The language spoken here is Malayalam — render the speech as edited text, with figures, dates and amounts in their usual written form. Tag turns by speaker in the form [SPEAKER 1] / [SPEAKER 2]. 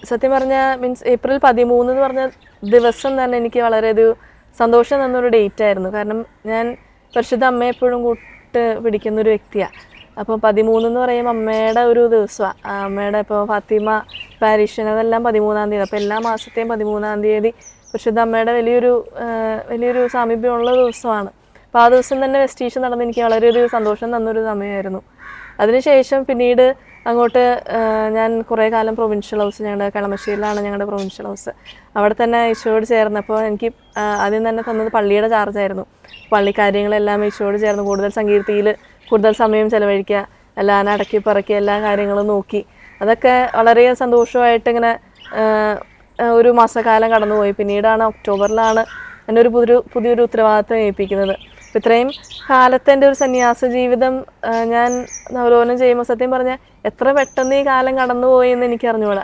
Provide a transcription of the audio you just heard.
[SPEAKER 1] സത്യം പറഞ്ഞാൽ മീൻസ് ഏപ്രിൽ 13 എന്ന് പറഞ്ഞ ദിവസം തന്നെ എനിക്ക് വളരെ ഒരു സന്തോഷം തന്നൊരു ഡേറ്റ് ആയിരുന്നു. കാരണം ഞാൻ പരിശുദ്ധ അമ്മയെ എപ്പോഴും കൂട്ട് പിടിക്കുന്നൊരു വ്യക്തിയാണ്. അപ്പോൾ 13 എന്ന് പറയുമ്പോൾ അമ്മയുടെ ഒരു ദിവസമാണ്. അമ്മയുടെ ഇപ്പോൾ ഫാത്തിമ പാരീഷൻ അതെല്ലാം 13-ാം തീയതി. അപ്പോൾ എല്ലാ മാസത്തെയും 13-ാം തീയതി പരിശുദ്ധ അമ്മയുടെ വലിയൊരു സാമീപ്യമുള്ള ദിവസമാണ്. അപ്പോൾ ആ ദിവസം തന്നെ വെസ്റ്റീഷൻ നടന്ന് എനിക്ക് വളരെ ഒരു സന്തോഷം തന്നൊരു സമയമായിരുന്നു. അതിനുശേഷം പിന്നീട് അങ്ങോട്ട് ഞാൻ കുറേ കാലം പ്രൊവിൻഷ്യൽ ഹൗസ്, ഞങ്ങളുടെ കളമശ്ശേരിയിലാണ് ഞങ്ങളുടെ പ്രൊവിൻഷ്യൽ ഹൗസ്. അവിടെ തന്നെ ഈശോയോട് ചേർന്നപ്പോൾ എനിക്ക് ആദ്യം തന്നെ തന്നത് പള്ളിയുടെ ചാർജായിരുന്നു. പള്ളി കാര്യങ്ങളെല്ലാം ഈശോയോട് ചേർന്ന് കൂടുതൽ സങ്കീർത്തിയിൽ കൂടുതൽ സമയം ചിലവഴിക്കുക, എല്ലാം അടക്കി പറക്കി എല്ലാ കാര്യങ്ങളും നോക്കി, അതൊക്കെ വളരെ സന്തോഷമായിട്ട് ഇങ്ങനെ ഒരു മാസക്കാലം കടന്നുപോയി. പിന്നീടാണ് ഒക്ടോബറിലാണ് എന്നെ ഒരു പുതിയൊരു ഉത്തരവാദിത്വം ഏൽപ്പിക്കുന്നത്. അപ്പം ഇത്രയും കാലത്തെ എൻ്റെ ഒരു സന്യാസ ജീവിതം ഞാൻ അവലോകനം ചെയ്യുമ്പോൾ സത്യം പറഞ്ഞാൽ എത്ര പെട്ടെന്ന് ഈ കാലം കടന്നുപോയി എന്ന് എനിക്ക് അറിഞ്ഞുകൂടാ.